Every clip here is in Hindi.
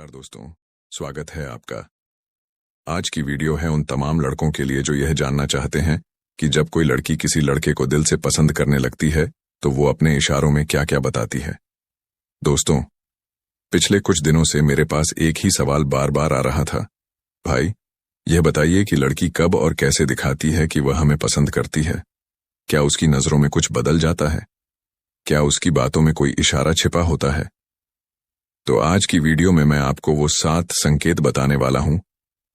नमस्कार दोस्तों, स्वागत है आपका। आज की वीडियो है उन तमाम लड़कों के लिए जो यह जानना चाहते हैं कि जब कोई लड़की किसी लड़के को दिल से पसंद करने लगती है तो वो अपने इशारों में क्या क्या बताती है। दोस्तों, पिछले कुछ दिनों से मेरे पास एक ही सवाल बार बार आ रहा था। भाई, यह बताइए कि लड़की कब और कैसे दिखाती है कि वह हमें पसंद करती है। क्या उसकी नजरों में कुछ बदल जाता है? क्या उसकी बातों में कोई इशारा छिपा होता है? तो आज की वीडियो में मैं आपको वो 7 संकेत बताने वाला हूं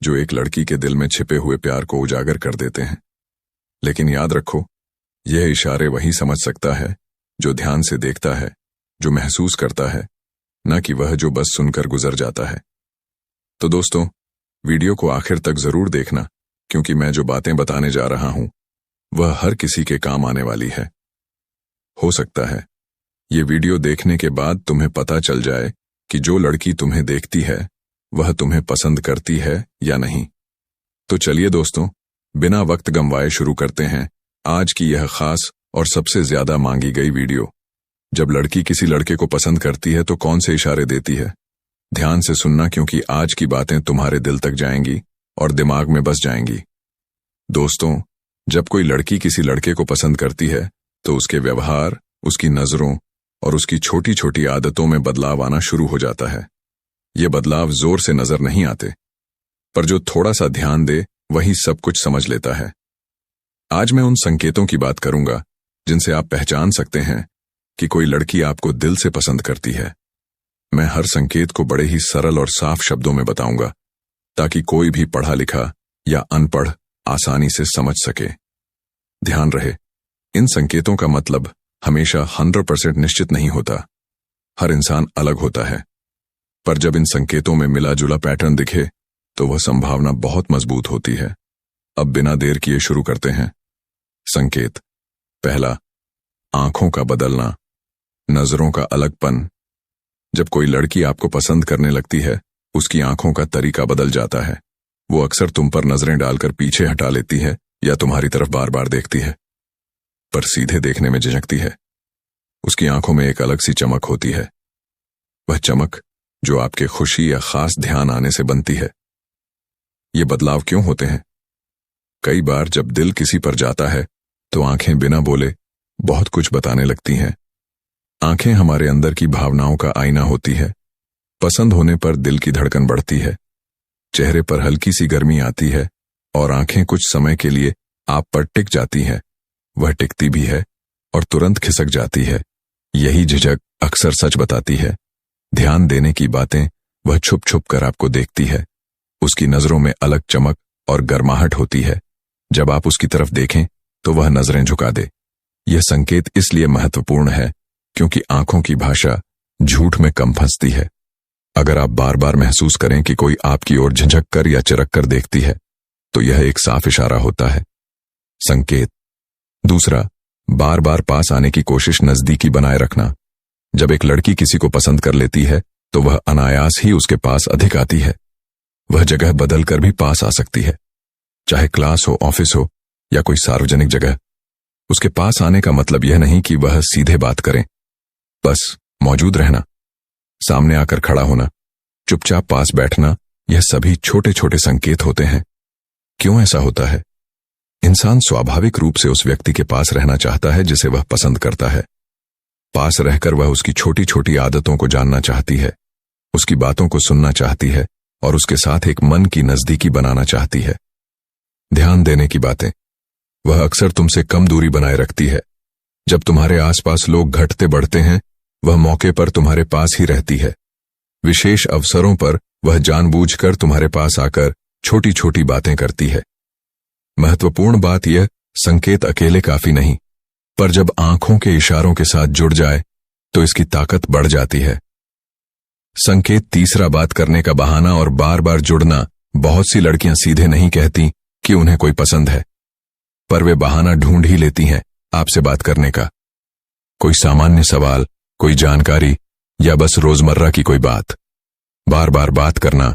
जो एक लड़की के दिल में छिपे हुए प्यार को उजागर कर देते हैं। लेकिन याद रखो, यह इशारे वही समझ सकता है जो ध्यान से देखता है, जो महसूस करता है, न कि वह जो बस सुनकर गुजर जाता है। तो दोस्तों, वीडियो को आखिर तक जरूर देखना, क्योंकि मैं जो बातें बताने जा रहा हूं वह हर किसी के काम आने वाली है। हो सकता है ये वीडियो देखने के बाद तुम्हें पता चल जाए कि जो लड़की तुम्हें देखती है वह तुम्हें पसंद करती है या नहीं। तो चलिए दोस्तों, बिना वक्त गंवाए शुरू करते हैं आज की यह खास और सबसे ज्यादा मांगी गई वीडियो। जब लड़की किसी लड़के को पसंद करती है तो कौन से इशारे देती है? ध्यान से सुनना, क्योंकि आज की बातें तुम्हारे दिल तक जाएंगी और दिमाग में बस जाएंगी। दोस्तों, जब कोई लड़की किसी लड़के को पसंद करती है तो उसके व्यवहार, उसकी नजरों और उसकी छोटी छोटी आदतों में बदलाव आना शुरू हो जाता है। ये बदलाव जोर से नजर नहीं आते, पर जो थोड़ा सा ध्यान दे वही सब कुछ समझ लेता है। आज मैं उन संकेतों की बात करूंगा जिनसे आप पहचान सकते हैं कि कोई लड़की आपको दिल से पसंद करती है। मैं हर संकेत को बड़े ही सरल और साफ शब्दों में बताऊंगा, ताकि कोई भी पढ़ा लिखा या अनपढ़ आसानी से समझ सके। ध्यान रहे, इन संकेतों का मतलब हमेशा 100% निश्चित नहीं होता। हर इंसान अलग होता है, पर जब इन संकेतों में मिला जुला पैटर्न दिखे तो वह संभावना बहुत मजबूत होती है। अब बिना देर किए शुरू करते हैं। संकेत पहला, आंखों का बदलना, नजरों का अलगपन। जब कोई लड़की आपको पसंद करने लगती है, उसकी आंखों का तरीका बदल जाता है। वो अक्सर तुम पर नजरें डालकर पीछे हटा लेती है या तुम्हारी तरफ बार बार देखती है, पर सीधे देखने में झिझकती है। उसकी आंखों में एक अलग सी चमक होती है, वह चमक जो आपके खुशी या खास ध्यान आने से बनती है। ये बदलाव क्यों होते हैं? कई बार जब दिल किसी पर जाता है तो आंखें बिना बोले बहुत कुछ बताने लगती हैं। आंखें हमारे अंदर की भावनाओं का आईना होती है। पसंद होने पर दिल की धड़कन बढ़ती है, चेहरे पर हल्की सी गर्मी आती है और आंखें कुछ समय के लिए आप पर टिक जाती हैं। वह टिकती भी है और तुरंत खिसक जाती है। यही झिझक अक्सर सच बताती है। ध्यान देने की बातें वह छुप छुप कर आपको देखती है। उसकी नजरों में अलग चमक और गर्माहट होती है। जब आप उसकी तरफ देखें तो वह नजरें झुका दे। यह संकेत इसलिए महत्वपूर्ण है क्योंकि आंखों की भाषा झूठ में कम फंसती है। अगर आप बार बार महसूस करें कि कोई आपकी ओर झिझक कर या चिरक कर देखती है, तो यह एक साफ इशारा होता है। संकेत दूसरा, बार बार पास आने की कोशिश, नजदीकी बनाए रखना। जब एक लड़की किसी को पसंद कर लेती है तो वह अनायास ही उसके पास अधिक आती है। वह जगह बदल कर भी पास आ सकती है, चाहे क्लास हो, ऑफिस हो या कोई सार्वजनिक जगह। उसके पास आने का मतलब यह नहीं कि वह सीधे बात करें, बस मौजूद रहना, सामने आकर खड़ा होना, चुपचाप पास बैठना, यह सभी छोटे छोटे संकेत होते हैं। क्यों ऐसा होता है? इंसान स्वाभाविक रूप से उस व्यक्ति के पास रहना चाहता है जिसे वह पसंद करता है। पास रहकर वह उसकी छोटी छोटी आदतों को जानना चाहती है, उसकी बातों को सुनना चाहती है और उसके साथ एक मन की नजदीकी बनाना चाहती है। ध्यान देने की बातें, वह अक्सर तुमसे कम दूरी बनाए रखती है। जब तुम्हारे आसपास लोग घटते बढ़ते हैं, वह मौके पर तुम्हारे पास ही रहती है। विशेष अवसरों पर वह जानबूझकर तुम्हारे पास आकर छोटी छोटी बातें करती है। महत्वपूर्ण बात यह, संकेत अकेले काफी नहीं, पर जब आंखों के इशारों के साथ जुड़ जाए तो इसकी ताकत बढ़ जाती है। संकेत तीसरा, बात करने का बहाना और बार बार जुड़ना। बहुत सी लड़कियां सीधे नहीं कहती कि उन्हें कोई पसंद है, पर वे बहाना ढूंढ ही लेती हैं आपसे बात करने का। कोई सामान्य सवाल, कोई जानकारी या बस रोजमर्रा की कोई बात। बार बार बात करना,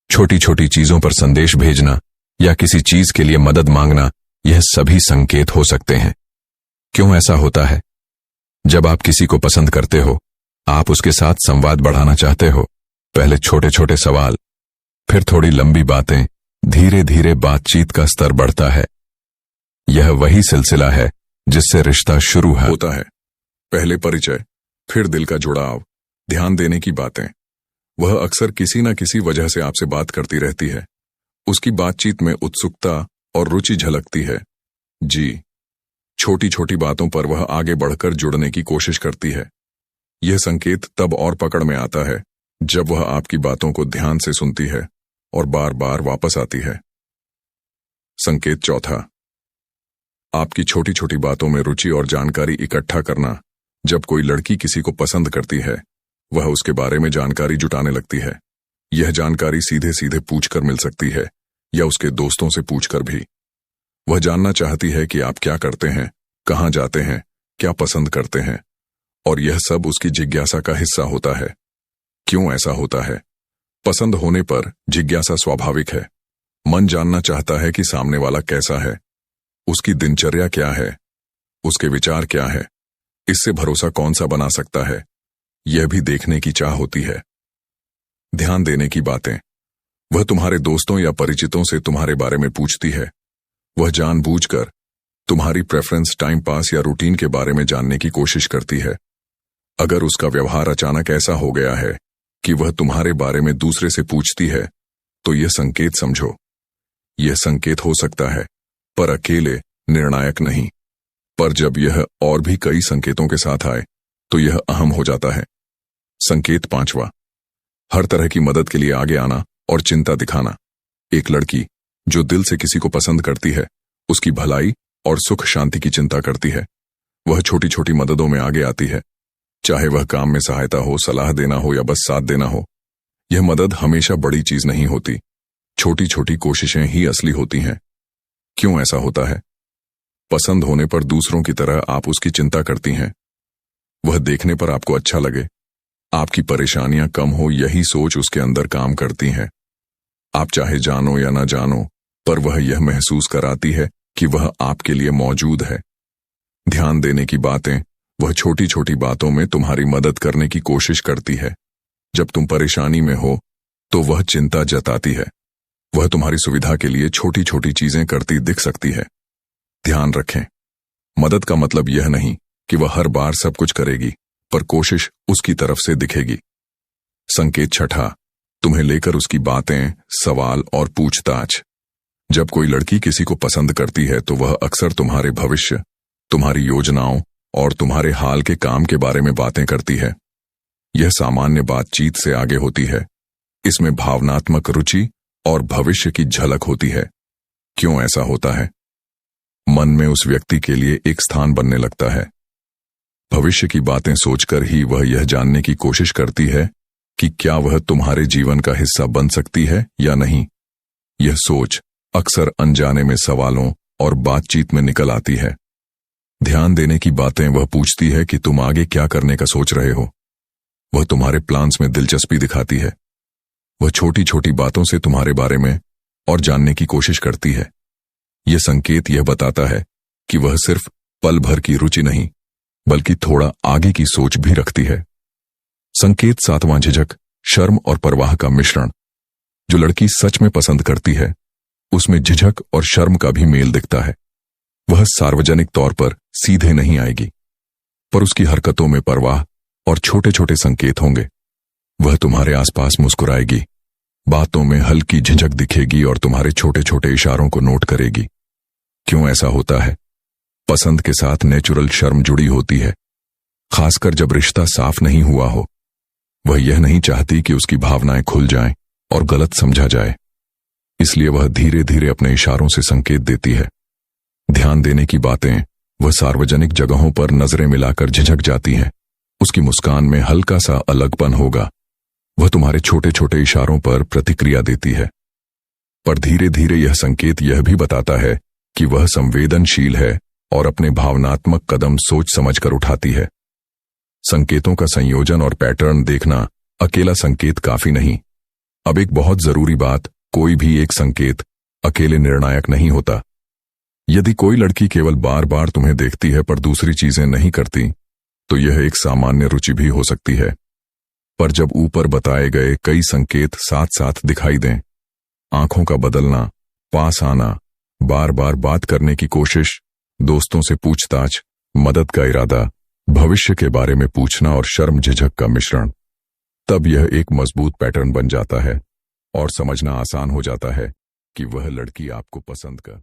छोटी छोटी चीजों पर संदेश भेजना या किसी चीज के लिए मदद मांगना, यह सभी संकेत हो सकते हैं। क्यों ऐसा होता है? जब आप किसी को पसंद करते हो, आप उसके साथ संवाद बढ़ाना चाहते हो, पहले छोटे छोटे सवाल, फिर थोड़ी लंबी बातें, धीरे धीरे बातचीत का स्तर बढ़ता है। यह वही सिलसिला है जिससे रिश्ता शुरू होता है। पहले परिचय, फिर दिल का जुड़ाव, ध्यान देने की बातें। वह अक्सर किसी न किसी वजह से आपसे बात करती रहती है। उसकी बातचीत में उत्सुकता और रुचि झलकती है। जी, छोटी छोटी बातों पर वह आगे बढ़कर जुड़ने की कोशिश करती है। यह संकेत तब और पकड़ में आता है जब वह आपकी बातों को ध्यान से सुनती है और बार बार वापस आती है। संकेत चौथा, आपकी छोटी छोटी बातों में रुचि और जानकारी इकट्ठा करना। जब कोई लड़की किसी को पसंद करती है, वह उसके बारे में जानकारी जुटाने लगती है। यह जानकारी सीधे सीधे पूछकर मिल सकती है या उसके दोस्तों से पूछकर भी। वह जानना चाहती है कि आप क्या करते हैं, कहाँ जाते हैं, क्या पसंद करते हैं, और यह सब उसकी जिज्ञासा का हिस्सा होता है। क्यों ऐसा होता है? पसंद होने पर जिज्ञासा स्वाभाविक है। मन जानना चाहता है कि सामने वाला कैसा है, उसकी दिनचर्या क्या है, उसके विचार क्या है, इससे भरोसा कौन सा बना सकता है, यह भी देखने की चाह होती है। ध्यान देने की बातें, वह तुम्हारे दोस्तों या परिचितों से तुम्हारे बारे में पूछती है। वह जानबूझकर तुम्हारी प्रेफरेंस, टाइम पास या रूटीन के बारे में जानने की कोशिश करती है। अगर उसका व्यवहार अचानक ऐसा हो गया है कि वह तुम्हारे बारे में दूसरे से पूछती है, तो यह संकेत समझो। यह संकेत हो सकता है, पर अकेले निर्णायक नहीं। पर जब यह और भी कई संकेतों के साथ आए, तो यह अहम हो जाता है। संकेत पांचवा, हर तरह की मदद के लिए आगे आना और चिंता दिखाना। एक लड़की जो दिल से किसी को पसंद करती है, उसकी भलाई और सुख शांति की चिंता करती है। वह छोटी छोटी मददों में आगे आती है, चाहे वह काम में सहायता हो, सलाह देना हो या बस साथ देना हो। यह मदद हमेशा बड़ी चीज नहीं होती, छोटी छोटी कोशिशें ही असली होती हैं। क्यों ऐसा होता है? पसंद होने पर दूसरों की तरह आप उसकी चिंता करती हैं। वह देखने पर आपको अच्छा लगे, आपकी परेशानियां कम हो, यही सोच उसके अंदर काम करती है। आप चाहे जानो या ना जानो, पर वह यह महसूस कराती है कि वह आपके लिए मौजूद है। ध्यान देने की बातें, वह छोटी छोटी बातों में तुम्हारी मदद करने की कोशिश करती है। जब तुम परेशानी में हो, तो वह चिंता जताती है। वह तुम्हारी सुविधा के लिए छोटी छोटी चीजें करती दिख सकती है। ध्यान रखें, मदद का मतलब यह नहीं कि वह हर बार सब कुछ करेगी, पर कोशिश उसकी तरफ से दिखेगी। संकेत छठा, तुम्हें लेकर उसकी बातें, सवाल और पूछताछ। जब कोई लड़की किसी को पसंद करती है, तो वह अक्सर तुम्हारे भविष्य, तुम्हारी योजनाओं और तुम्हारे हाल के काम के बारे में बातें करती है। यह सामान्य बातचीत से आगे होती है। इसमें भावनात्मक रुचि और भविष्य की झलक होती है। क्यों ऐसा होता है? मन में उस व्यक्ति के लिए एक स्थान बनने लगता है। भविष्य की बातें सोचकर ही वह यह जानने की कोशिश करती है कि क्या वह तुम्हारे जीवन का हिस्सा बन सकती है या नहीं। यह सोच अक्सर अनजाने में सवालों और बातचीत में निकल आती है। ध्यान देने की बातें, वह पूछती है कि तुम आगे क्या करने का सोच रहे हो। वह तुम्हारे प्लान्स में दिलचस्पी दिखाती है। वह छोटी छोटी बातों से तुम्हारे बारे में और जानने की कोशिश करती है। यह संकेत यह बताता है कि वह सिर्फ पल भर की रुचि नहीं, बल्कि थोड़ा आगे की सोच भी रखती है। संकेत सातवां, झिझक, शर्म और परवाह का मिश्रण। जो लड़की सच में पसंद करती है, उसमें झिझक और शर्म का भी मेल दिखता है। वह सार्वजनिक तौर पर सीधे नहीं आएगी, पर उसकी हरकतों में परवाह और छोटे छोटे संकेत होंगे। वह तुम्हारे आसपास मुस्कुराएगी, बातों में हल्की झिझक दिखेगी और तुम्हारे छोटे छोटे इशारों को नोट करेगी। क्यों ऐसा होता है? पसंद के साथ नेचुरल शर्म जुड़ी होती है, खासकर जब रिश्ता साफ नहीं हुआ हो। वह यह नहीं चाहती कि उसकी भावनाएं खुल जाएं और गलत समझा जाए, इसलिए वह धीरे धीरे अपने इशारों से संकेत देती है। ध्यान देने की बातें, वह सार्वजनिक जगहों पर नजरें मिलाकर झिझक जाती हैं। उसकी मुस्कान में हल्का सा अलगपन होगा। वह तुम्हारे छोटे छोटे इशारों पर प्रतिक्रिया देती है, पर धीरे धीरे यह संकेत यह भी बताता है कि वह संवेदनशील है और अपने भावनात्मक कदम सोच समझकर उठाती है। संकेतों का संयोजन और पैटर्न देखना अकेला संकेत काफी नहीं। अब एक बहुत जरूरी बात, कोई भी एक संकेत अकेले निर्णायक नहीं होता। यदि कोई लड़की केवल बार बार तुम्हें देखती है पर दूसरी चीजें नहीं करती, तो यह एक सामान्य रुचि भी हो सकती है। पर जब ऊपर बताए गए कई संकेत साथ साथ दिखाई दें, आंखों का बदलना, पास आना, बार बार बात करने की कोशिश, दोस्तों से पूछताछ, मदद का इरादा, भविष्य के बारे में पूछना और शर्म झिझक का मिश्रण, तब यह एक मजबूत पैटर्न बन जाता है और समझना आसान हो जाता है कि वह लड़की आपको पसंद कर